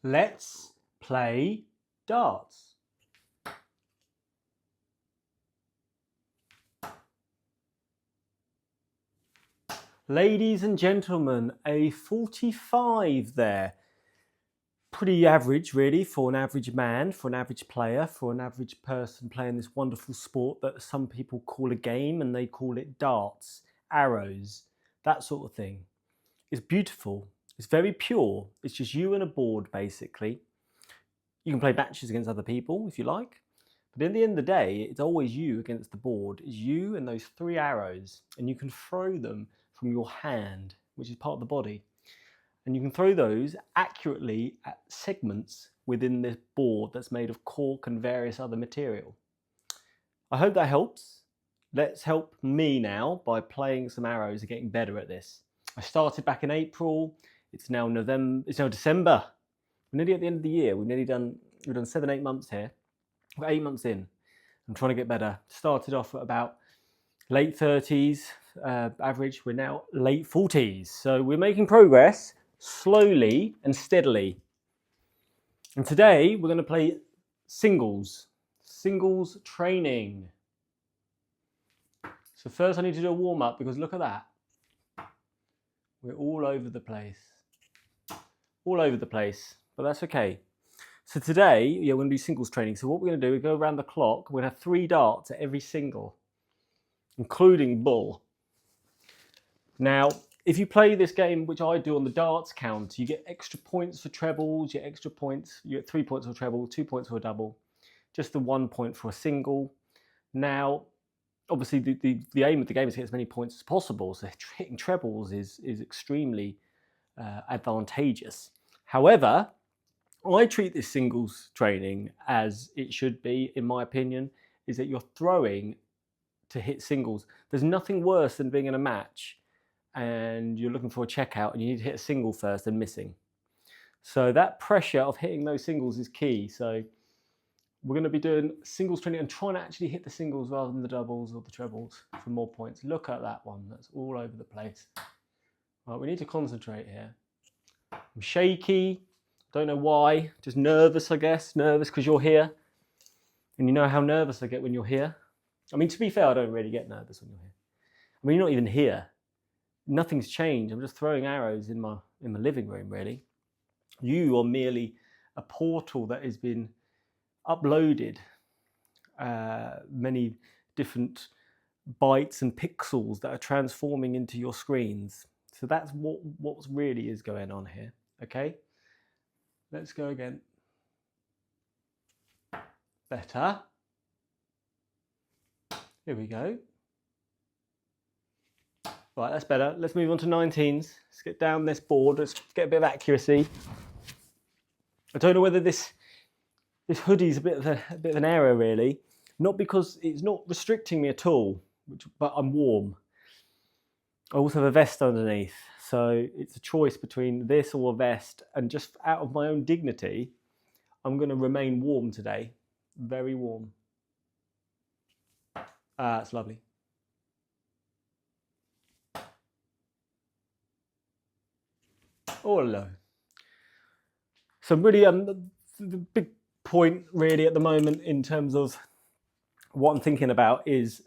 Let's play darts. Ladies and gentlemen, a 45 there. Pretty average, really, for an average man, for an average player, for an average person playing this wonderful sport that some people call a game and they call it darts, arrows, that sort of thing. It's beautiful. It's very pure. It's just you and a board, basically. You can play matches against other people if you like. But at the end of the day, it's always you against the board. It's you and those 3 arrows, and you can throw them from your hand, which is part of the body. And you can throw those accurately at segments within this board that's made of cork and various other material. I hope that helps. Let's help me now by playing some arrows and getting better at this. I started back in April. It's now November. It's now December. We're nearly at the end of the year. We've done 7-8 months here. We're 8 months in. I'm trying to get better. Started off at about late 30s average. We're now late 40s. So we're making progress slowly and steadily. And today we're going to play singles training. So first I need to do a warm up because look at that. We're all over the place. All over the place, but that's okay. So today, we're going to do singles training. So what we're going to do, we go around the clock. We're going to have 3 darts at every single, including bull. Now, if you play this game, which I do on the darts count, you get extra points for trebles, you get extra points, you get 3 points for a treble, 2 points for a double, just the 1 point for a single. Now, obviously, the aim of the game is to get as many points as possible, so hitting trebles is extremely advantageous. However, I treat this singles training as it should be, in my opinion, is that you're throwing to hit singles. There's nothing worse than being in a match and you're looking for a checkout and you need to hit a single first and missing. So that pressure of hitting those singles is key. So we're going to be doing singles training and trying to actually hit the singles rather than the doubles or the trebles for more points. Look at that one. That's all over the place. Right, we need to concentrate here. I'm shaky. Don't know why. Just nervous, I guess. Nervous because you're here. And you know how nervous I get when you're here. I mean, to be fair, I don't really get nervous when you're here. I mean, you're not even here. Nothing's changed. I'm just throwing arrows in my living room, really. You are merely a portal that has been uploaded many different bytes and pixels that are transforming into your screens. So that's what really is going on here. Okay, let's go again. Better. Here we go. Right, that's better. Let's move on to 19s. Let's get down this board. Let's get a bit of accuracy. I don't know whether this hoodie's a bit of an error, really. Not because it's not restricting me at all, but I'm warm. I also have a vest underneath, so it's a choice between this or a vest, and just out of my own dignity, I'm going to remain warm today. Very warm. It's lovely. Oh, hello. So really, the big point really at the moment in terms of what I'm thinking about is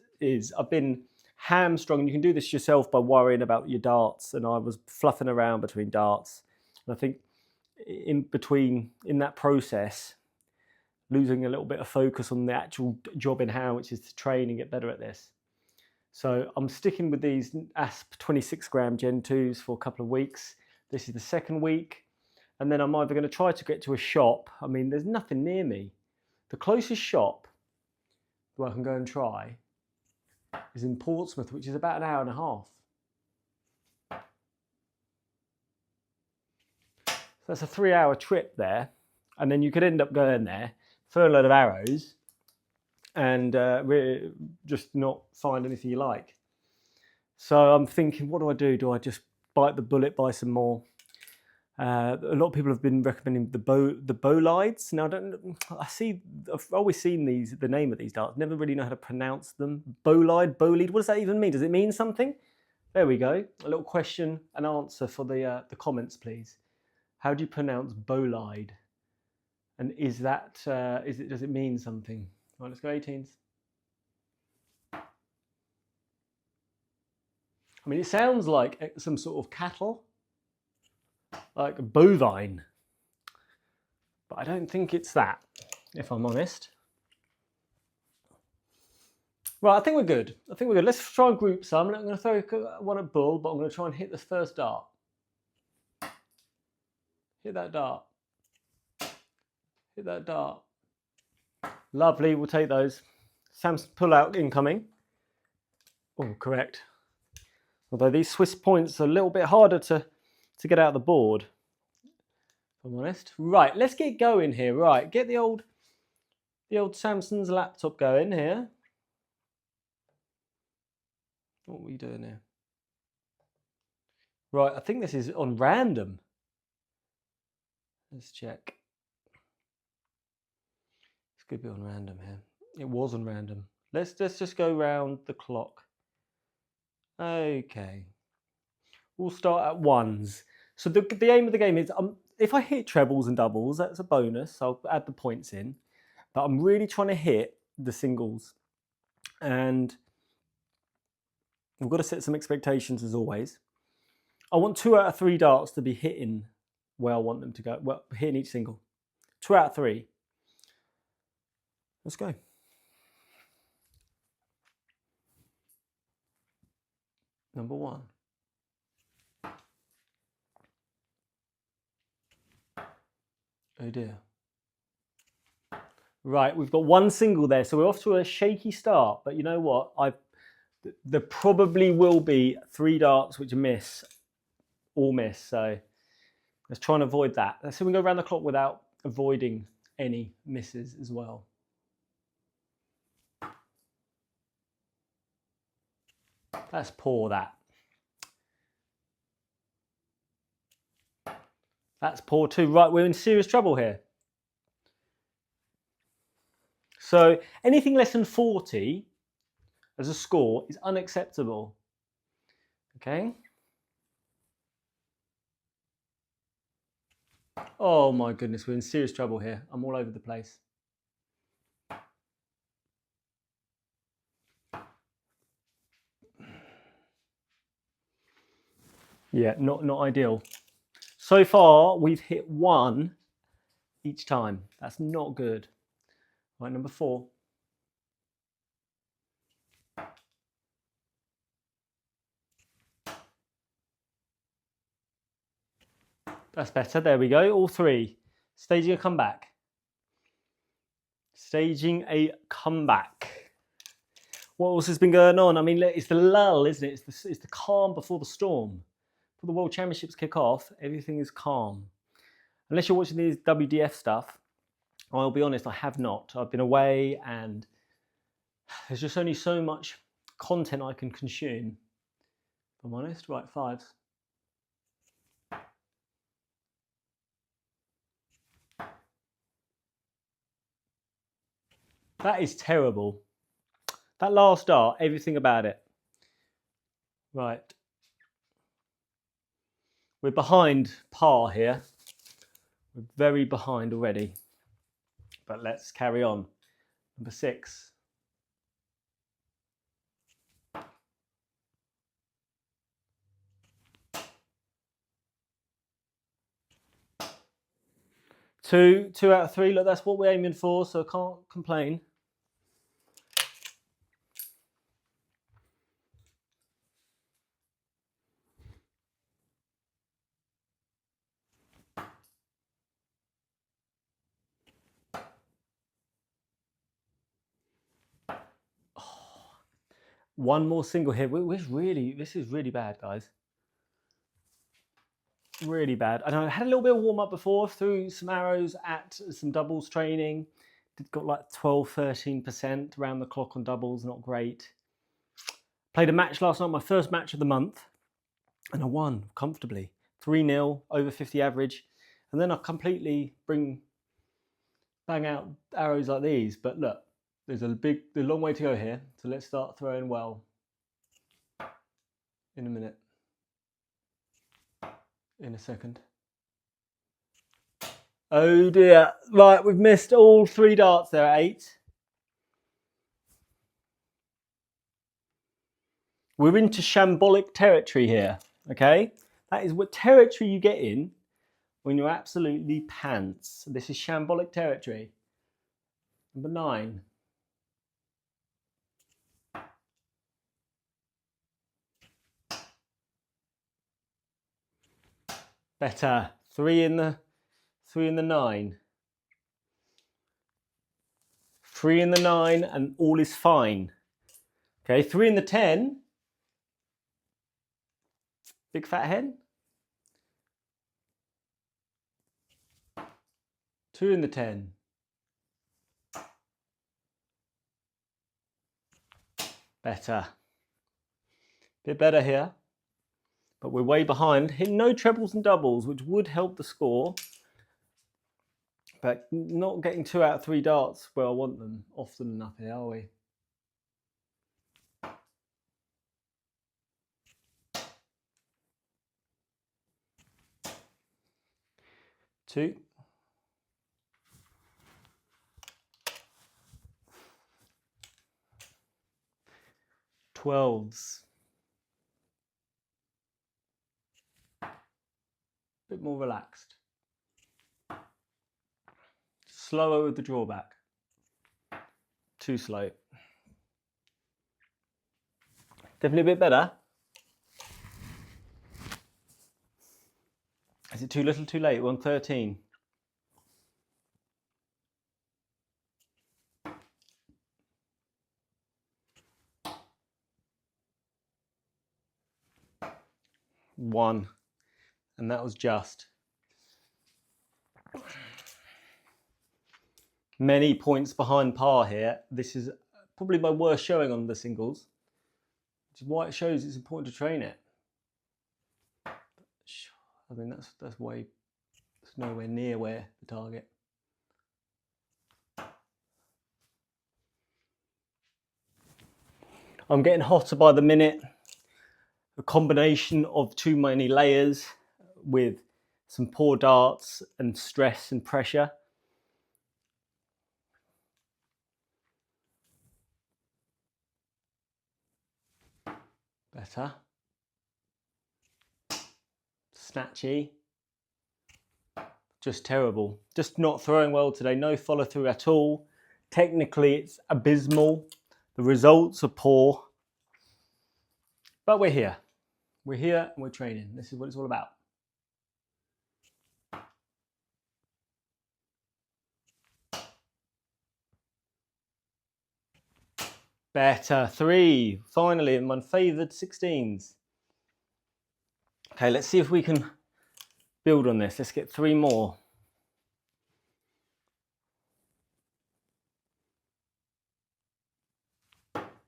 I've been hamstrung, and you can do this yourself by worrying about your darts, and I was fluffing around between darts, and I think in that process, losing a little bit of focus on the actual job in hand, which is to train and get better at this. So I'm sticking with these ASP 26 gram Gen 2s for a couple of weeks. This is the 2nd week, and then I'm either going to try to get to a shop. I mean, there's nothing near me. The closest shop where I can go and try is in Portsmouth, which is about an hour and a half. So that's a 3-hour trip there, and then you could end up going there, throw a load of arrows, and really just not find anything you like. So I'm thinking, what do? Do I just bite the bullet, buy some more? A lot of people have been recommending the bolides. Now, I've always seen the name of these darts. Never really know how to pronounce them. Bolide. What does that even mean? Does it mean something? There we go. A little question and answer for the comments, please. How do you pronounce bolide? And is that, does it mean something? Right, let's go 18s. I mean, it sounds like some sort of cattle, like bovine, but I don't think it's that, if I'm honest. Right, I think we're good. Let's try and group some. I'm going to throw one at bull, but I'm going to try and hit the first dart. Hit that dart. Hit that dart. Lovely, we'll take those. Sam's pull out incoming. Oh, correct. Although these Swiss points are a little bit harder to get out of the board, if I'm honest. Right, let's get going here. Right, get the old Samson's laptop going here. What are we doing here? Right, I think this is on random. Let's check. This could be on random here. It was on random. Let's just go round the clock. Okay. We'll start at ones. So the aim of the game is, if I hit trebles and doubles, that's a bonus. I'll add the points in. But I'm really trying to hit the singles. And we've got to set some expectations as always. I want 2 out of 3 darts to be hitting where I want them to go. Well, hitting each single. 2 out of 3. Let's go. Number 1. Oh dear. Right, we've got 1 single there, so we're off to a shaky start. But you know what? There probably will be 3 darts which all miss. So let's try and avoid that. Let's see if we can go around the clock without avoiding any misses as well. That's poor, that. That's poor too. Right, we're in serious trouble here. So anything less than 40 as a score is unacceptable. Okay. Oh my goodness, we're in serious trouble here. I'm all over the place. Yeah, not ideal. So far, we've hit 1 each time. That's not good. Right, number 4. That's better. There we go. All 3. Staging a comeback. Staging a comeback. What else has been going on? I mean, it's the lull, isn't it? It's the calm before the storm. Before the World Championships kick off, everything is calm. Unless you're watching these WDF stuff, I'll be honest, I have not. I've been away and there's just only so much content I can consume. If I'm honest. Right, 5s. That is terrible. That last dart, everything about it. Right. We're behind par here. We're very behind already. But let's carry on. Number 6. Two out of 3. Look, that's what we're aiming for, so I can't complain. One more single here. This is really bad, guys. Really bad. I had a little bit of warm up before, threw some arrows at some doubles training. Got like 12-13% around the clock on doubles, not great. Played a match last night, my first match of the month, and I won comfortably. 3-0, over 50 average. And then I completely bang out arrows like these. But look, there's a long way to go here. So let's start throwing well in a minute. In a second. Oh dear. Right, we've missed all 3 darts there at 8. We're into shambolic territory here, okay? That is what territory you get in when you're absolutely pants. This is shambolic territory. Number 9. Better. 3 in the 9. 3 in the 9 and all is fine. Okay, 3 in the 10. Big fat hen. 2 in the 10. Better. Bit better here. But we're way behind. Hit no trebles and doubles, which would help the score. But not getting 2 out of 3 darts where I want them often enough here, are we? Two. 12s. Bit more relaxed. Slower with the drawback. Too slow. Definitely a bit better. Is it too little, too late? We're on 13. One. And that was just. Many points behind par here. This is probably my worst showing on the singles, which is why it shows it's important to train it. I mean, that's way, it's nowhere near where the target. I'm getting hotter by the minute. A combination of too many layers with some poor darts and stress and pressure. Better. Snatchy. Just terrible. Just not throwing well today. No follow through at all. Technically, it's abysmal. The results are poor. But we're here. We're here and we're training. This is what it's all about. Better. 3. Finally, in my favoured 16s. Okay, let's see if we can build on this. Let's get 3 more.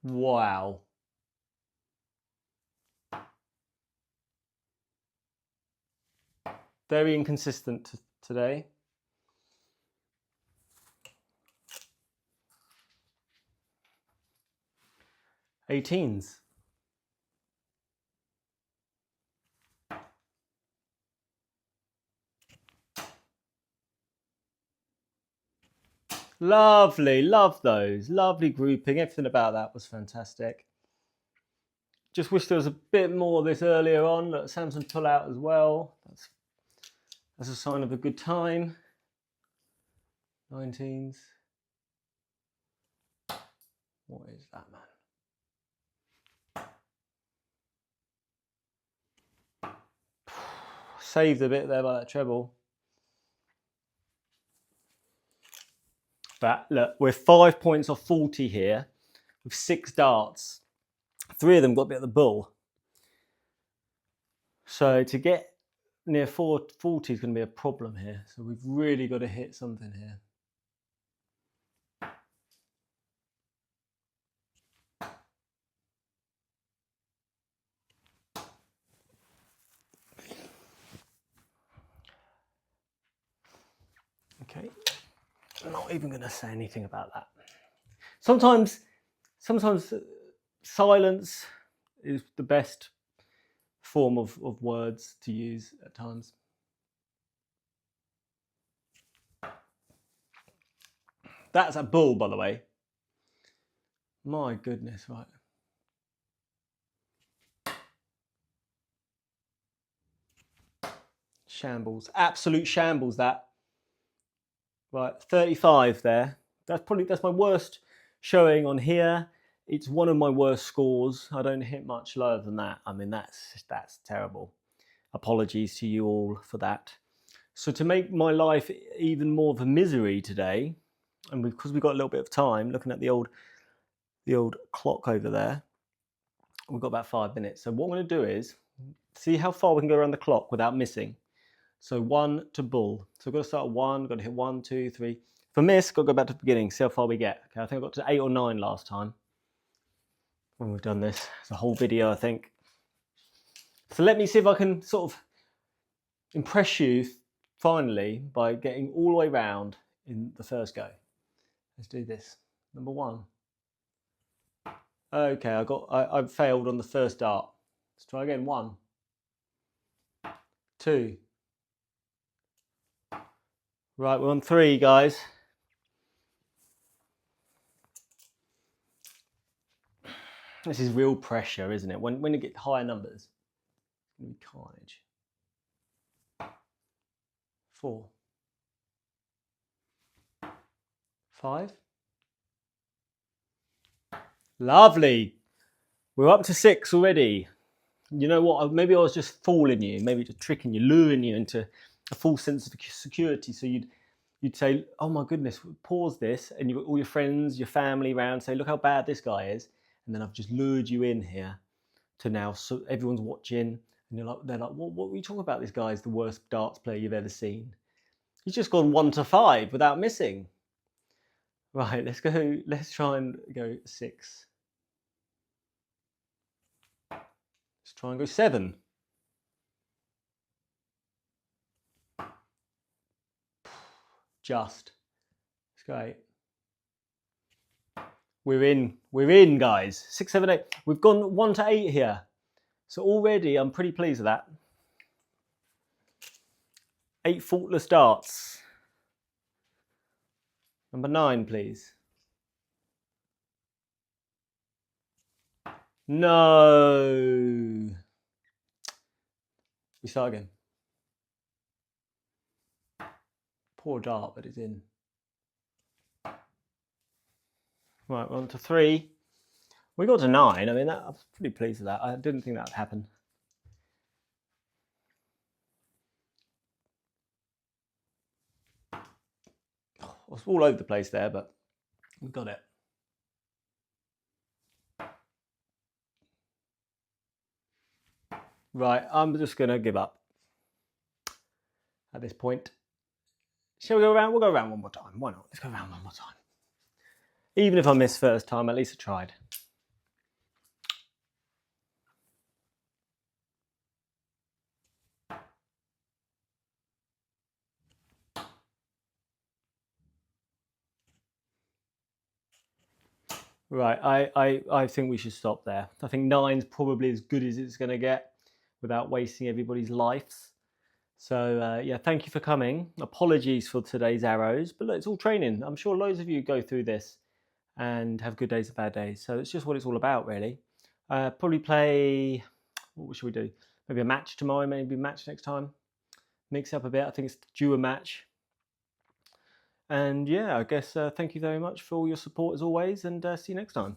Wow. Very inconsistent today. Eighteens. Lovely, love those. Lovely grouping. Everything about that was fantastic. Just wish there was a bit more of this earlier on. Look, Samson pull out as well. That's a sign of a good time. 19s. What is that, man? Saved a bit there by that treble. But look, we're 5 points off 40 here with 6 darts. 3 of them got a bit of the bull. So to get near 440 is going to be a problem here. So we've really got to hit something here. Okay, I'm not even going to say anything about that. Sometimes silence is the best form of words to use at times. That's a bull, by the way. My goodness, right. Shambles. Absolute shambles, that. Right, 35 there. That's my worst showing on here. It's one of my worst scores. I don't hit much lower than that. I mean, that's terrible. Apologies to you all for that. So to make my life even more of a misery today, and because we've got a little bit of time, looking at the old clock over there, we've got about 5 minutes. So what I'm going to do is see how far we can go around the clock without missing. So 1 to bull. So I've got to start at 1, got to hit 1, 2, 3. If I miss, got to go back to the beginning, see how far we get. Okay, I think I got to 8 or 9 last time when we've done this. It's a whole video, I think. So let me see if I can sort of impress you finally by getting all the way round in the first go. Let's do this. Number 1. Okay, I failed on the first dart. Let's try again. 1, 2. Right, we're on 3, guys. This is real pressure, isn't it? When you get higher numbers, it's going to be carnage. 4, 5. Lovely. We're up to 6 already. You know what? Maybe I was just fooling you, maybe just tricking you, luring you into a false sense of security. So you'd say, oh my goodness, pause this, and you've got all your friends, your family around, say, look how bad this guy is. And then I've just lured you in here to now, so everyone's watching, and they're like, what were you talking about? This guy's the worst darts player you've ever seen. He's just gone 1 to 5 without missing. Right, let's try and go 6. Let's try and go 7. Just. Let's go 8. We're in, guys. 6, 7, 8. We've gone 1 to 8 here. So already I'm pretty pleased with that. 8 faultless darts. Number 9, please. No. We start again. Poor dart, but it's in. Right, we're on to 3. We got to 9. I mean, I was pretty pleased with that. I didn't think that would happen. I was all over the place there, but we got it. Right, I'm just going to give up at this point. Shall we go around? We'll go around one more time. Why not? Let's go around one more time. Even if I missed first time, at least I tried. Right, I think we should stop there. I think 9's probably as good as it's going to get without wasting everybody's lives. So yeah, thank you for coming. Apologies for today's arrows, but look, it's all training. I'm sure loads of you go through this and have good days and bad days. So it's just what it's all about, really. Probably play, what should we do? Maybe a match tomorrow, maybe a match next time. Mix it up a bit. I think it's due a match. And yeah, I guess thank you very much for all your support as always, and see you next time.